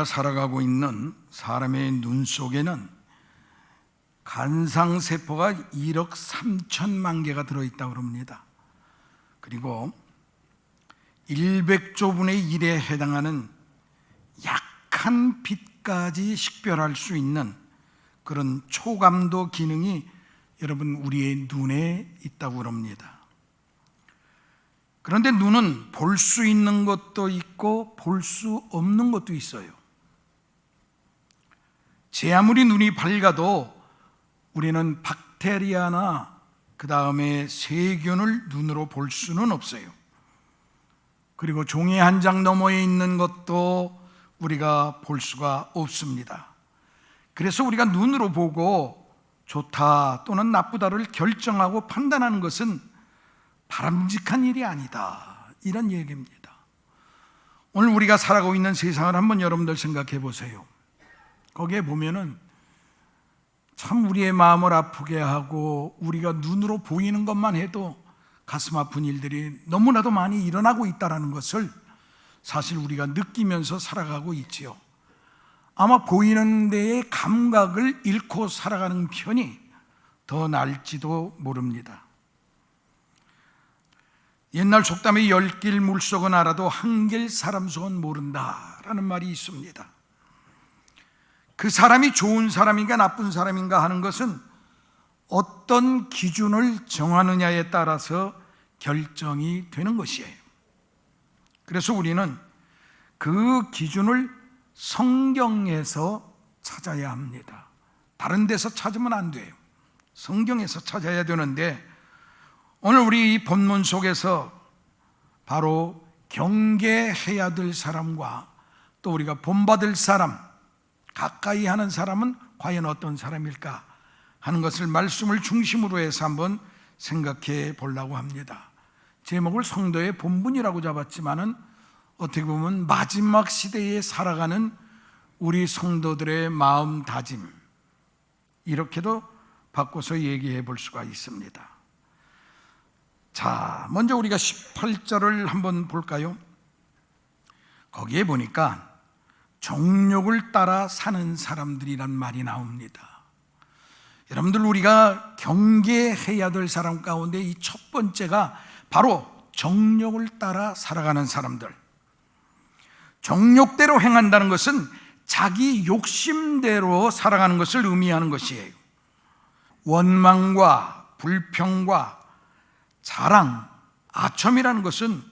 우리가 살아가고 있는 사람의 눈 속에는 간상세포가 1억 3천만 개가 들어있다고 합니다. 그리고 100조분의 1에 해당하는 약한 빛까지 식별할 수 있는 그런 초감도 기능이 여러분 우리의 눈에 있다고 합니다. 그런데 눈은 볼 수 있는 것도 있고 볼 수 없는 것도 있어요. 제 아무리 눈이 밝아도 우리는 박테리아나 그 다음에 세균을 눈으로 볼 수는 없어요. 그리고 종이 한 장 너머에 있는 것도 우리가 볼 수가 없습니다. 그래서 우리가 눈으로 보고 좋다 또는 나쁘다를 결정하고 판단하는 것은 바람직한 일이 아니다, 이런 얘기입니다. 오늘 우리가 살아가고 있는 세상을 한번 여러분들 생각해 보세요. 거기에 보면은 참 우리의 마음을 아프게 하고 우리가 눈으로 보이는 것만 해도 가슴 아픈 일들이 너무나도 많이 일어나고 있다는 것을 사실 우리가 느끼면서 살아가고 있지요. 아마 보이는 데의 감각을 잃고 살아가는 편이 더 나을지도 모릅니다. 옛날 속담에 10길 물속은 알아도 한 길 사람 속은 모른다라는 말이 있습니다. 그 사람이 좋은 사람인가 나쁜 사람인가 하는 것은 어떤 기준을 정하느냐에 따라서 결정이 되는 것이에요. 그래서 우리는 그 기준을 성경에서 찾아야 합니다. 다른 데서 찾으면 안 돼요. 성경에서 찾아야 되는데, 오늘 우리 이 본문 속에서 바로 경계해야 될 사람과 또 우리가 본받을 사람, 가까이 하는 사람은 과연 어떤 사람일까 하는 것을 말씀을 중심으로 해서 한번 생각해 보려고 합니다. 제목을 성도의 본분이라고 잡았지만은 어떻게 보면 마지막 시대에 살아가는 우리 성도들의 마음 다짐, 이렇게도 바꿔서 얘기해 볼 수가 있습니다. 자, 먼저 우리가 18절을 한번 볼까요? 거기에 보니까 정욕을 따라 사는 사람들이란 말이 나옵니다. 여러분들, 우리가 경계해야 될 사람 가운데 이 첫 번째가 바로 정욕을 따라 살아가는 사람들. 정욕대로 행한다는 것은 자기 욕심대로 살아가는 것을 의미하는 것이에요. 원망과 불평과 자랑, 아첨이라는 것은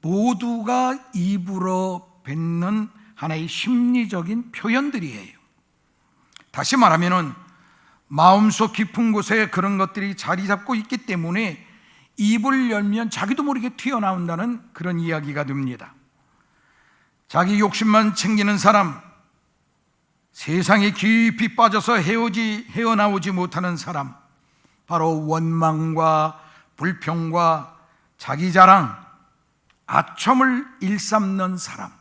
모두가 입으로 뱉는 하나의 심리적인 표현들이에요. 다시 말하면 마음속 깊은 곳에 그런 것들이 자리 잡고 있기 때문에 입을 열면 자기도 모르게 튀어나온다는 그런 이야기가 됩니다. 자기 욕심만 챙기는 사람, 세상에 깊이 빠져서 헤어나오지 못하는 사람, 바로 원망과 불평과 자기 자랑, 아첨을 일삼는 사람,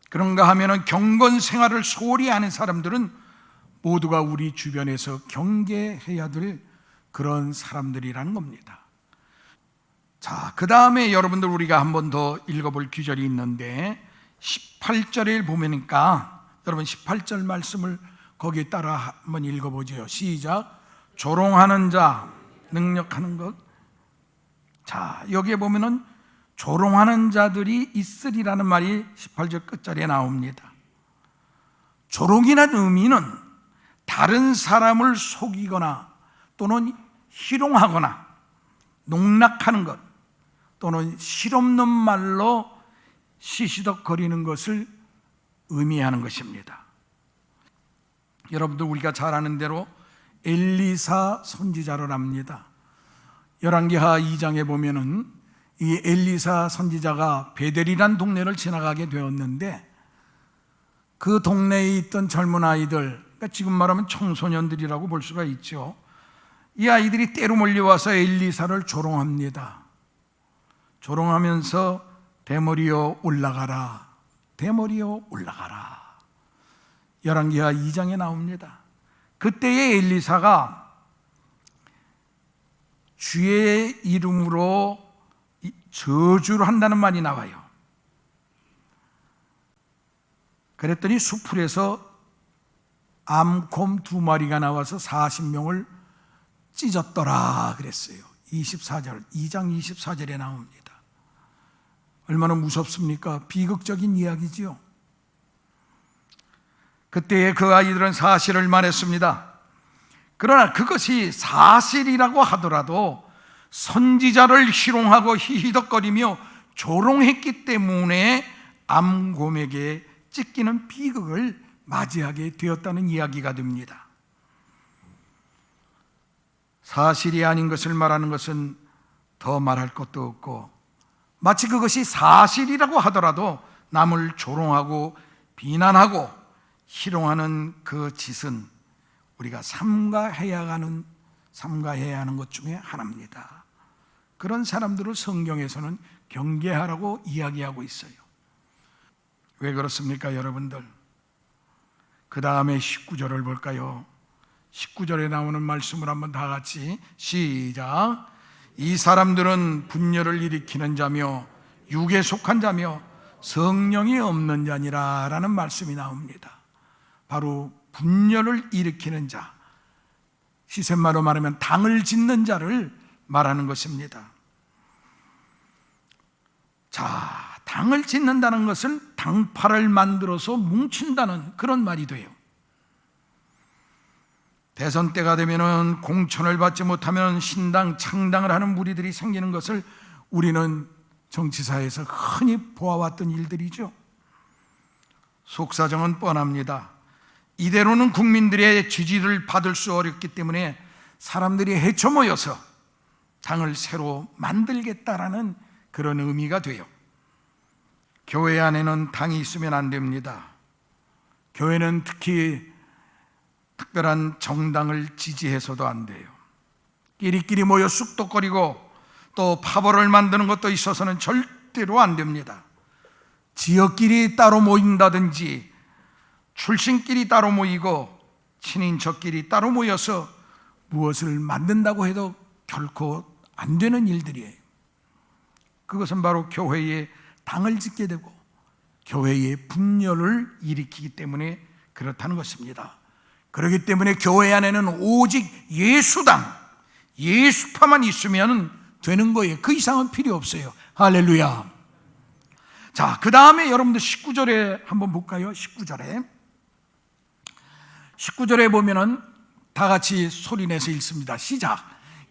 그런가 하면 경건 생활을 소홀히 하는 사람들은 모두가 우리 주변에서 경계해야 될 그런 사람들이라는 겁니다. 자, 그 다음에 여러분들 우리가 한 번 더 읽어볼 규절이 있는데 18절에 보니까 여러분 18절 말씀을 거기에 따라 한번 읽어보죠. 시작. 조롱하는 자, 능력하는 것. 자, 여기에 보면은 조롱하는 자들이 있으리라는 말이 18절 끝자리에 나옵니다. 조롱이라는 의미는 다른 사람을 속이거나 또는 희롱하거나 농락하는 것, 또는 실없는 말로 시시덕거리는 것을 의미하는 것입니다. 여러분들 우리가 잘 아는 대로 엘리사 선지자를 압니다. 열왕기하 2장에 보면은 이 엘리사 선지자가 베델이란 동네를 지나가게 되었는데 그 동네에 있던 젊은 아이들, 그러니까 지금 말하면 청소년들이라고 볼 수가 있죠. 이 아이들이 때로 몰려와서 엘리사를 조롱합니다. 조롱하면서 대머리여 올라가라, 대머리여 올라가라. 열왕기하 2장에 나옵니다. 그때의 엘리사가 주의 이름으로 저주를 한다는 말이 나와요. 그랬더니 수풀에서 암곰 2마리가 나와서 40명을 찢었더라 그랬어요. 2장 24절에 나옵니다. 얼마나 무섭습니까? 비극적인 이야기지요. 그때의 그 아이들은 사실을 말했습니다. 그러나 그것이 사실이라고 하더라도 선지자를 희롱하고 히히덕거리며 조롱했기 때문에 암곰에게 찢기는 비극을 맞이하게 되었다는 이야기가 됩니다. 사실이 아닌 것을 말하는 것은 더 말할 것도 없고, 마치 그것이 사실이라고 하더라도 남을 조롱하고 비난하고 희롱하는 그 짓은 우리가 삼가해야 하는 것 중에 하나입니다. 그런 사람들을 성경에서는 경계하라고 이야기하고 있어요. 왜 그렇습니까, 여러분들? 그 다음에 19절을 볼까요? 19절에 나오는 말씀을 한번 다 같이 시작. 이 사람들은 분열을 일으키는 자며 육에 속한 자며 성령이 없는 자니라 라는 말씀이 나옵니다. 바로 분열을 일으키는 자, 시샘말로 말하면 당을 짓는 자를 말하는 것입니다. 자, 당을 짓는다는 것은 당파를 만들어서 뭉친다는 그런 말이 돼요. 대선 때가 되면은 공천을 받지 못하면 신당, 창당을 하는 무리들이 생기는 것을 우리는 정치사에서 흔히 보아왔던 일들이죠. 속사정은 뻔합니다. 이대로는 국민들의 지지를 받을 수 어렵기 때문에 사람들이 헤쳐 모여서 당을 새로 만들겠다라는 그런 의미가 돼요. 교회 안에는 당이 있으면 안 됩니다. 교회는 특히 특별한 정당을 지지해서도 안 돼요. 끼리끼리 모여 쑥덕거리고 또 파벌을 만드는 것도 있어서는 절대로 안 됩니다. 지역끼리 따로 모인다든지 출신끼리 따로 모이고 친인척끼리 따로 모여서 무엇을 만든다고 해도 결코 안 되는 일들이에요. 그것은 바로 교회에 당을 짓게 되고 교회의 분열을 일으키기 때문에 그렇다는 것입니다. 그렇기 때문에 교회 안에는 오직 예수당, 예수파만 있으면 되는 거예요. 그 이상은 필요 없어요. 할렐루야. 자, 그 다음에 여러분들 19절에 한번 볼까요? 19절에 보면은 다 같이 소리내서 읽습니다. 시작.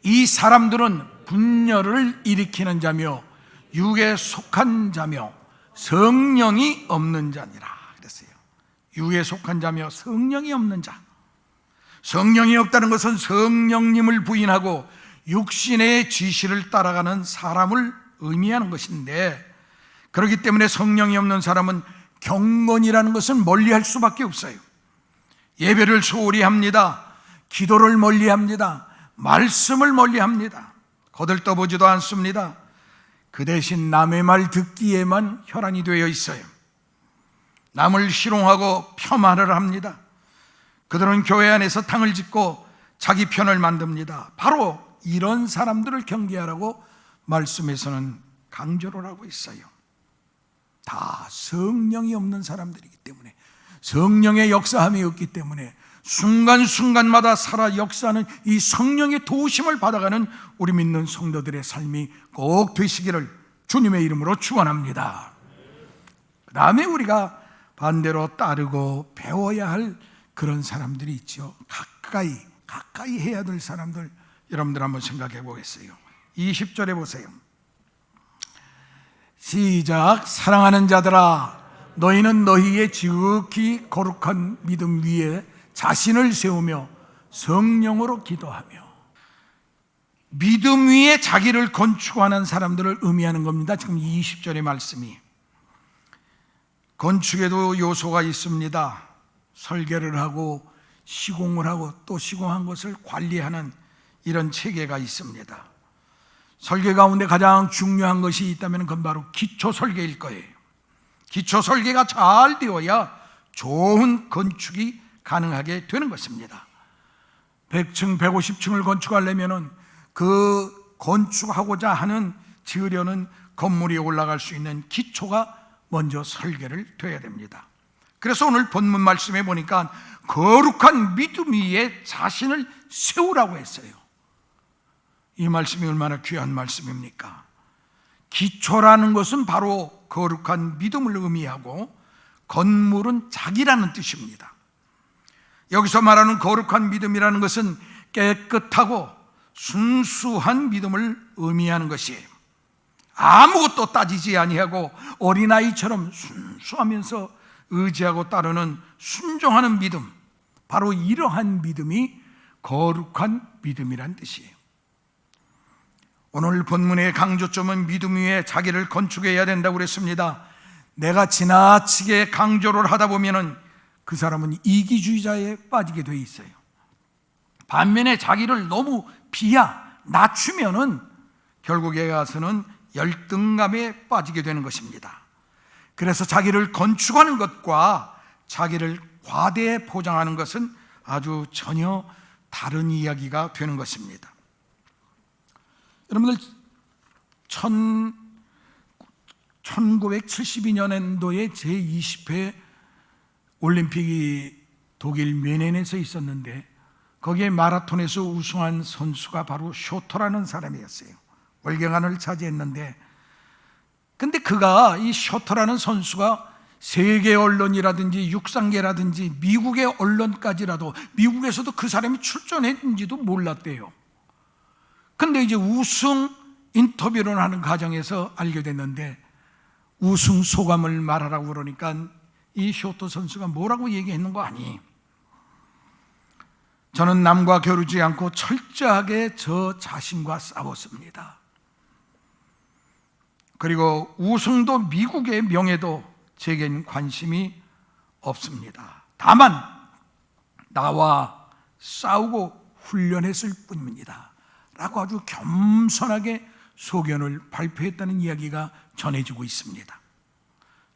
이 사람들은 분열을 일으키는 자며 육에 속한 자며 성령이 없는 자니라 그랬어요. 육에 속한 자며 성령이 없는 자. 성령이 없다는 것은 성령님을 부인하고 육신의 지시를 따라가는 사람을 의미하는 것인데, 그렇기 때문에 성령이 없는 사람은 경건이라는 것은 멀리할 수밖에 없어요. 예배를 소홀히 합니다. 기도를 멀리합니다. 말씀을 멀리합니다. 거들떠보지도 않습니다. 그 대신 남의 말 듣기에만 혈안이 되어 있어요. 남을 희롱하고 폄하를 합니다. 그들은 교회 안에서 당을 짓고 자기 편을 만듭니다. 바로 이런 사람들을 경계하라고 말씀에서는 강조를 하고 있어요. 다 성령이 없는 사람들이기 때문에, 성령의 역사함이 없기 때문에 순간순간마다 살아 역사하는 이 성령의 도우심을 받아가는 우리 믿는 성도들의 삶이 꼭 되시기를 주님의 이름으로 축원합니다. 그 다음에 우리가 반대로 따르고 배워야 할 그런 사람들이 있죠. 가까이 해야 될 사람들, 여러분들 한번 생각해 보겠어요. 20절에 보세요. 시작. 사랑하는 자들아, 너희는 너희의 지극히 거룩한 믿음 위에 자신을 세우며 성령으로 기도하며. 믿음 위에 자기를 건축하는 사람들을 의미하는 겁니다. 지금 20절의 말씀이. 건축에도 요소가 있습니다. 설계를 하고 시공을 하고 또 시공한 것을 관리하는 이런 체계가 있습니다. 설계 가운데 가장 중요한 것이 있다면 그건 바로 기초 설계일 거예요. 기초 설계가 잘 되어야 좋은 건축이 가능하게 되는 것입니다. 100층, 150층을 건축하려면 그 건축하고자 하는 지으려는 건물이 올라갈 수 있는 기초가 먼저 설계를 돼야 됩니다. 그래서 오늘 본문 말씀에 보니까 거룩한 믿음 위에 자신을 세우라고 했어요. 이 말씀이 얼마나 귀한 말씀입니까? 기초라는 것은 바로 거룩한 믿음을 의미하고 건물은 자기라는 뜻입니다. 여기서 말하는 거룩한 믿음이라는 것은 깨끗하고 순수한 믿음을 의미하는 것이에요. 아무것도 따지지 아니하고 어린아이처럼 순수하면서 의지하고 따르는 순종하는 믿음, 바로 이러한 믿음이 거룩한 믿음이란 뜻이에요. 오늘 본문의 강조점은 믿음 위에 자기를 건축해야 된다고 그랬습니다. 내가 지나치게 강조를 하다 보면은 그 사람은 이기주의자에 빠지게 돼 있어요. 반면에 자기를 너무 낮추면은 결국에 가서는 열등감에 빠지게 되는 것입니다. 그래서 자기를 건축하는 것과 자기를 과대에 포장하는 것은 아주 전혀 다른 이야기가 되는 것입니다. 여러분들 1972년도에 제20회 올림픽이 독일 뮌헨에서 있었는데 거기에 마라톤에서 우승한 선수가 바로 쇼터라는 사람이었어요. 월경안을 차지했는데, 근데 그가 이 쇼터라는 선수가 세계 언론이라든지 육상계라든지 미국의 언론까지라도 미국에서도 그 사람이 출전했는지도 몰랐대요. 근데 이제 우승 인터뷰를 하는 과정에서 알게 됐는데 우승 소감을 말하라고 그러니까 이 쇼터 선수가 뭐라고 얘기했는 거 아니? 저는 남과 겨루지 않고 철저하게 저 자신과 싸웠습니다. 그리고 우승도 미국의 명예도 제겐 관심이 없습니다. 다만 나와 싸우고 훈련했을 뿐입니다 라고 아주 겸손하게 소견을 발표했다는 이야기가 전해지고 있습니다.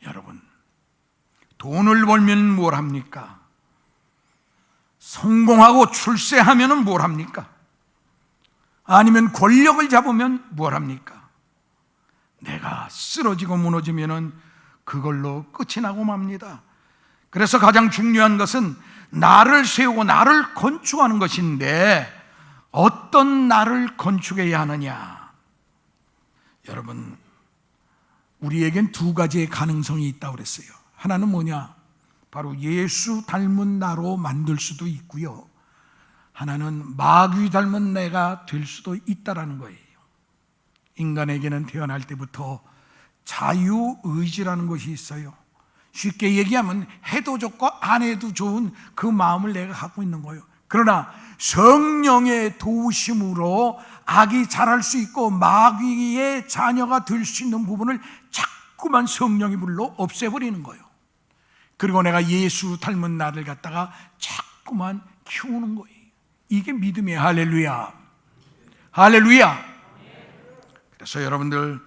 여러분, 돈을 벌면 뭘 합니까? 성공하고 출세하면 뭘 합니까? 아니면 권력을 잡으면 뭘 합니까? 내가 쓰러지고 무너지면 그걸로 끝이 나고 맙니다. 그래서 가장 중요한 것은 나를 세우고 나를 건축하는 것인데 어떤 나를 건축해야 하느냐? 여러분, 우리에겐 두 가지의 가능성이 있다고 그랬어요. 하나는 뭐냐? 바로 예수 닮은 나로 만들 수도 있고요, 하나는 마귀 닮은 내가 될 수도 있다라는 거예요. 인간에게는 태어날 때부터 자유의지라는 것이 있어요. 쉽게 얘기하면 해도 좋고 안 해도 좋은 그 마음을 내가 갖고 있는 거예요. 그러나 성령의 도우심으로 악이 자랄 수 있고 마귀의 자녀가 될 수 있는 부분을 자꾸만 성령이 불러 없애버리는 거예요. 그리고 내가 예수 닮은 나를 갖다가 자꾸만 키우는 거예요. 이게 믿음이에요. 할렐루야, 할렐루야. 그래서 여러분들,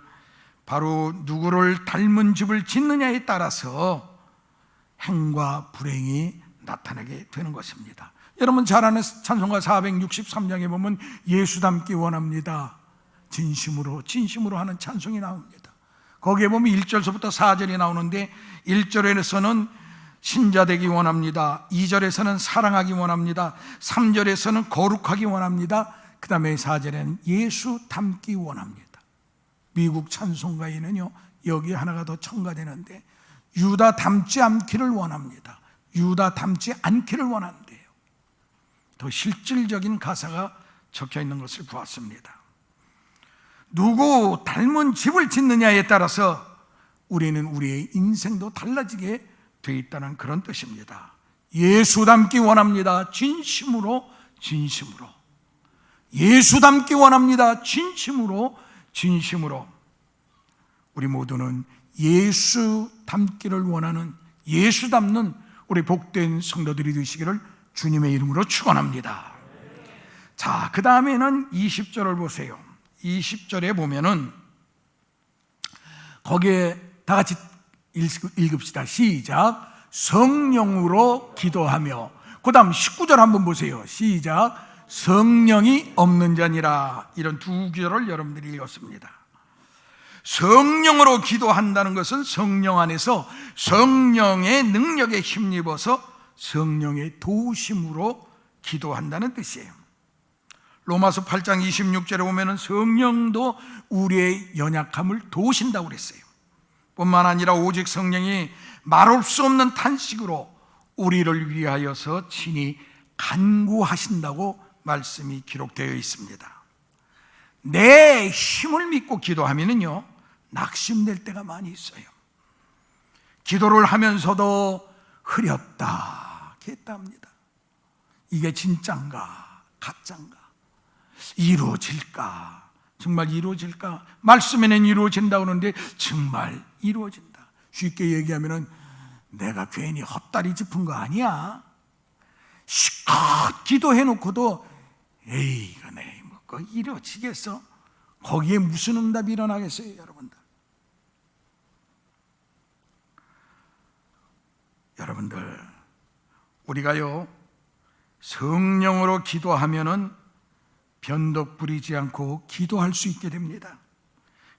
바로 누구를 닮은 집을 짓느냐에 따라서 행과 불행이 나타나게 되는 것입니다. 여러분 잘 아는 찬송가 463장에 보면 예수 닮기 원합니다, 진심으로 진심으로 하는 찬송이 나옵니다. 거기에 보면 1절서부터 4절이 나오는데 1절에서는 신자 되기 원합니다, 2절에서는 사랑하기 원합니다, 3절에서는 거룩하기 원합니다, 그 다음에 4절에는 예수 닮기 원합니다. 미국 찬송가에는요, 여기 하나가 더 첨가되는데 유다 닮지 않기를 원합니다, 유다 닮지 않기를 원한대요. 더 실질적인 가사가 적혀 있는 것을 보았습니다. 누구 닮은 집을 짓느냐에 따라서 우리는 우리의 인생도 달라지게 되어 있다는 그런 뜻입니다. 예수 닮기 원합니다, 진심으로 진심으로. 예수 닮기 원합니다, 진심으로 진심으로. 우리 모두는 예수 닮기를 원하는, 예수 닮는 우리 복된 성도들이 되시기를 주님의 이름으로 축원합니다. 자, 그 다음에는 20절을 보세요. 20절에 보면은 거기에 다 같이 읽읍시다. 시작. 성령으로 기도하며. 그 다음 19절 한번 보세요. 시작. 성령이 없는 자니라. 이런 두 구절을 여러분들이 읽었습니다. 성령으로 기도한다는 것은 성령 안에서 성령의 능력에 힘입어서 성령의 도우심으로 기도한다는 뜻이에요. 로마서 8장 26절에 보면 성령도 우리의 연약함을 도우신다고 그랬어요. 뿐만 아니라 오직 성령이 말할 수 없는 탄식으로 우리를 위하여서 친히 간구하신다고 말씀이 기록되어 있습니다. 내 힘을 믿고 기도하면요 낙심될 때가 많이 있어요. 기도를 하면서도 흐렸다 겠다 합니다. 이게 진짠가 가짠가, 이루어질까, 정말 이루어질까? 말씀에는 이루어진다고 하는데 정말 이루어진다. 쉽게 얘기하면 내가 괜히 헛다리 짚은 거 아니야. 실컷 기도해놓고도 에이 이거 내 뭐 이루어지겠어? 거기에 무슨 응답이 일어나겠어요, 여러분들? 여러분들, 우리가요 성령으로 기도하면은 변덕 부리지 않고 기도할 수 있게 됩니다.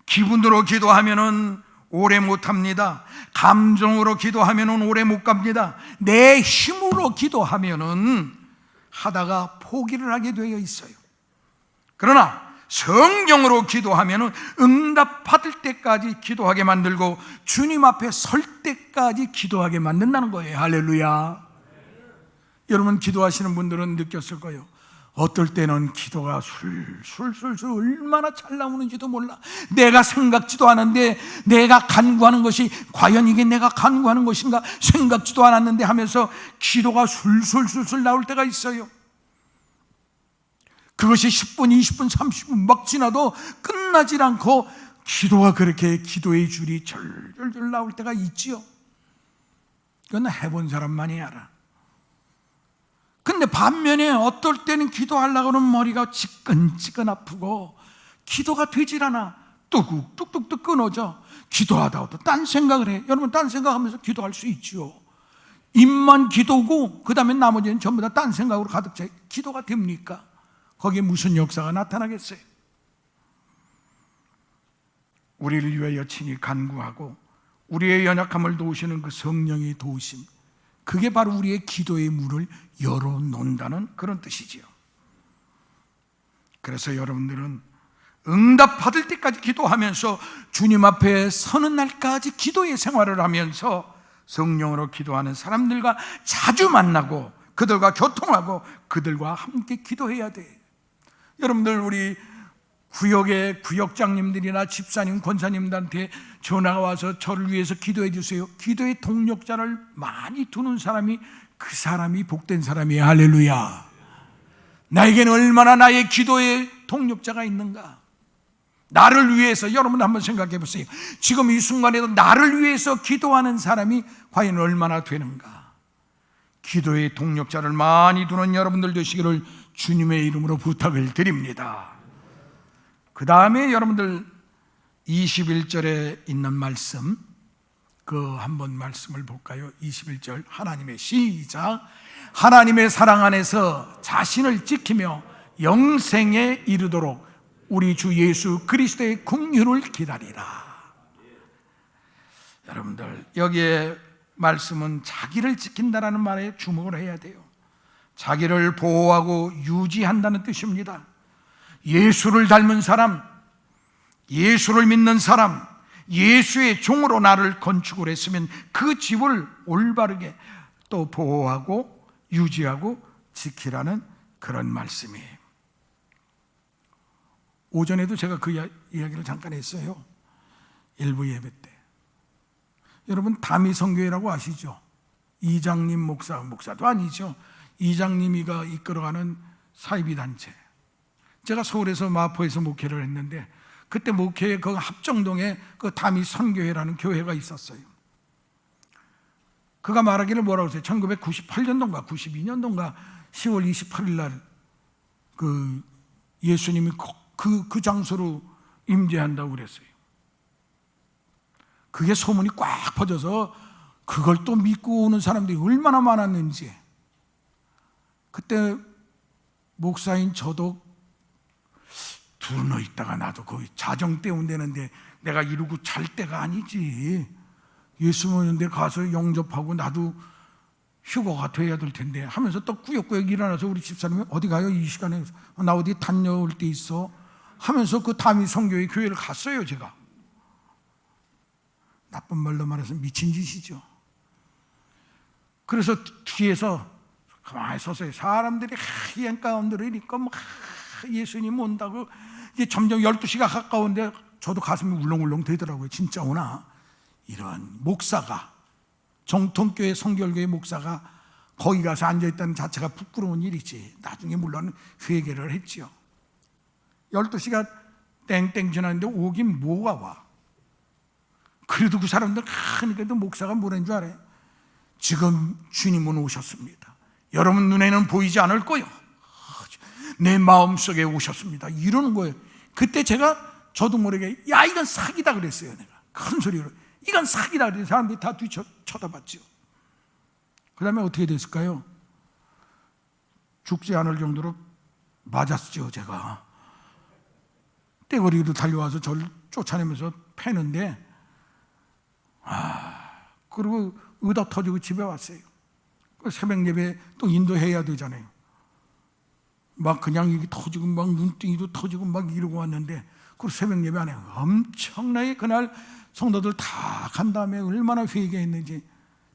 기분으로 기도하면은 오래 못합니다. 감정으로 기도하면은 오래 못 갑니다. 내 힘으로 기도하면은 하다가 포기를 하게 되어 있어요. 그러나 성령으로 기도하면은 응답 받을 때까지 기도하게 만들고 주님 앞에 설 때까지 기도하게 만든다는 거예요. 할렐루야. 여러분 기도하시는 분들은 느꼈을 거예요. 어떨 때는 기도가 술술술 얼마나 잘 나오는지도 몰라. 내가 생각지도 않았는데 내가 간구하는 것이 과연 이게 내가 간구하는 것인가 생각지도 않았는데 하면서 기도가 술술술술 나올 때가 있어요. 그것이 10분, 20분, 30분 막 지나도 끝나질 않고 기도가 그렇게 기도의 줄이 절절절 나올 때가 있지요. 그건 해본 사람만이 알아. 근데 반면에 어떨 때는 기도하려고 하면 머리가 지끈지끈 아프고 기도가 되질 않아. 뚝뚝뚝뚝 끊어져. 기도하다가도 딴 생각을 해. 여러분 딴 생각하면서 기도할 수 있죠. 입만 기도고 그 다음에 나머지는 전부 다 딴 생각으로 가득 차. 기도가 됩니까? 거기에 무슨 역사가 나타나겠어요? 우리를 위하여 친히 간구하고 우리의 연약함을 도우시는 그 성령의 도우심, 그게 바로 우리의 기도의 문을 열어놓는다는 그런 뜻이지요. 그래서 여러분들은 응답 받을 때까지 기도하면서 주님 앞에 서는 날까지 기도의 생활을 하면서 성령으로 기도하는 사람들과 자주 만나고 그들과 교통하고 그들과 함께 기도해야 돼. 여러분들 우리 구역의 구역장님들이나 집사님, 권사님들한테 전화가 와서 저를 위해서 기도해 주세요. 기도의 동력자를 많이 두는 사람이 그 사람이 복된 사람이에요. 할렐루야. 나에게는 얼마나 나의 기도의 동력자가 있는가. 나를 위해서, 여러분 한번 생각해 보세요. 지금 이 순간에도 나를 위해서 기도하는 사람이 과연 얼마나 되는가. 기도의 동력자를 많이 두는 여러분들 되시기를 주님의 이름으로 부탁을 드립니다. 그 다음에 여러분들 21절에 있는 말씀, 그 한번 말씀을 볼까요? 21절 하나님의 시작. 하나님의 사랑 안에서 자신을 지키며 영생에 이르도록 우리 주 예수 그리스도의 긍휼을 기다리라. 여러분들 여기에 말씀은 자기를 지킨다라는 말에 주목을 해야 돼요. 자기를 보호하고 유지한다는 뜻입니다. 예수를 닮은 사람, 예수를 믿는 사람, 예수의 종으로 나를 건축을 했으면 그 집을 올바르게 또 보호하고 유지하고 지키라는 그런 말씀이에요. 오전에도 제가 그 이야기를 잠깐 했어요. 일부 예배 때. 여러분 다미성교회라고 아시죠? 이장님 목사도 아니죠. 이장님이가 이끌어가는 사이비 단체. 제가 서울에서 마포에서 목회를 했는데 그때 목회에 그 합정동에 그 다미선교회라는 교회가 있었어요. 그가 말하기를 뭐라고 했어요? 1998년도인가 92년도인가 10월 28일 날 그 예수님이 그 장소로 임재한다고 그랬어요. 그게 소문이 꽉 퍼져서 그걸 또 믿고 오는 사람들이 얼마나 많았는지. 그때 목사인 저도 두너 있다가 나도 거기 자정 때운대는데 내가 이러고 잘 때가 아니지. 예수 믿는데 가서 영접하고 나도 휴거가 돼야 될 텐데 하면서 또 꾸역꾸역 일어나서 우리 집사람이 어디 가요? 이 시간에 나 어디 다녀올 때 있어 하면서 그 담임 성교회 교회를 갔어요. 제가 나쁜 말로 말해서 미친 짓이죠. 그래서 뒤에서 가만히 서서요. 사람들이 하얀 가운데로 이니까 막 예수님 온다고 이제 점점 12시가 가까운데 저도 가슴이 울렁울렁 되더라고요. 진짜 오나? 이런 목사가, 정통교회 성결교회 목사가 거기 가서 앉아있다는 자체가 부끄러운 일이지. 나중에 물론 회개를 했지요. 12시가 땡땡 지났는데 오긴 뭐가 와. 그래도 그 사람들 그러니까 목사가 뭐라는 줄 알아요? 지금 주님은 오셨습니다. 여러분 눈에는 보이지 않을 거요. 내 마음속에 오셨습니다. 이러는 거예요. 그때 제가 저도 모르게 야 이건 사기다 그랬어요. 내가 큰 소리로 이건 사기다 그랬어요. 사람들이 다 쳐다봤죠. 그 다음에 어떻게 됐을까요? 죽지 않을 정도로 맞았죠. 제가 떼거리로 달려와서 저를 쫓아내면서 패는데 그리고 의다 터지고 집에 왔어요. 새벽 예배 또 인도해야 되잖아요. 막 그냥 이게 터지고 막 눈등이도 터지고 막 이러고 왔는데 그 새벽 예배 안에 엄청나게 그날 성도들 다 간 다음에 얼마나 회개했는지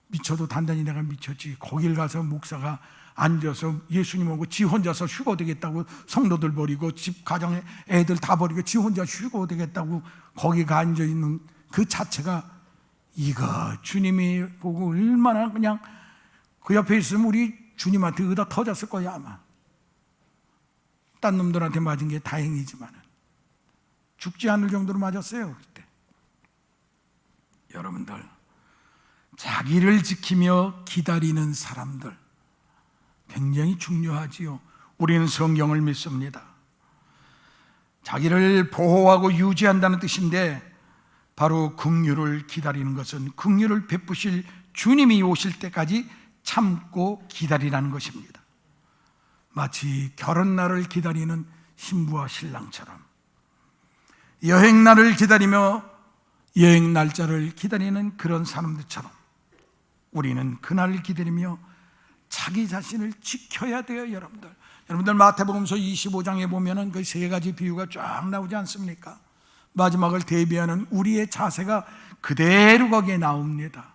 미쳐도 단단히 내가 미쳤지. 거길 가서 목사가 앉아서 예수님 오고 지 혼자서 휴거 되겠다고 성도들 버리고 집 가정에 애들 다 버리고 지 혼자 휴거 되겠다고 거기가 앉아있는 그 자체가 이거 주님이 보고 얼마나 그냥 그 옆에 있으면 우리 주님한테 의다 터졌을 거야 아마. 딴 놈들한테 맞은 게 다행이지만 죽지 않을 정도로 맞았어요. 그때 여러분들 자기를 지키며 기다리는 사람들 굉장히 중요하지요. 우리는 성경을 믿습니다. 자기를 보호하고 유지한다는 뜻인데 바로 긍휼을 기다리는 것은 긍휼을 베푸실 주님이 오실 때까지 참고 기다리라는 것입니다. 마치 결혼날을 기다리는 신부와 신랑처럼 여행날을 기다리며 여행 날짜를 기다리는 그런 사람들처럼 우리는 그날을 기다리며 자기 자신을 지켜야 돼요. 여러분들 마태복음서 25장에 보면은 그 세 가지 비유가 쫙 나오지 않습니까? 마지막을 대비하는 우리의 자세가 그대로 거기에 나옵니다.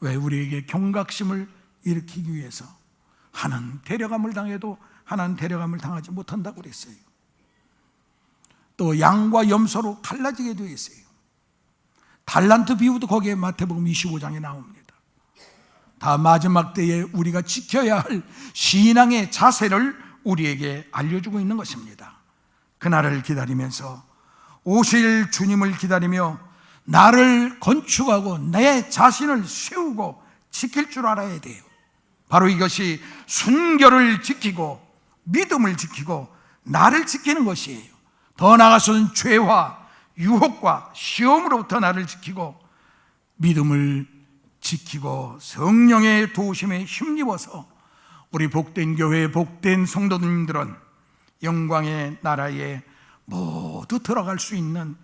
왜? 우리에게 경각심을 일으키기 위해서. 하나는 데려감을 당해도 하나는 데려감을 당하지 못한다고 그랬어요. 또 양과 염소로 갈라지게 되어 있어요. 달란트 비유도 거기에 마태복음 25장에 나옵니다. 다 마지막 때에 우리가 지켜야 할 신앙의 자세를 우리에게 알려주고 있는 것입니다. 그날을 기다리면서 오실 주님을 기다리며 나를 건축하고 내 자신을 세우고 지킬 줄 알아야 돼요. 바로 이것이 순결을 지키고 믿음을 지키고 나를 지키는 것이에요. 더 나아가서는 죄와 유혹과 시험으로부터 나를 지키고 믿음을 지키고 성령의 도우심에 힘입어서 우리 복된 교회 복된 성도님들은 영광의 나라에 모두 들어갈 수 있는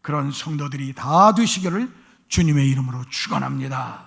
그런 성도들이 다 되시기를 주님의 이름으로 축원합니다.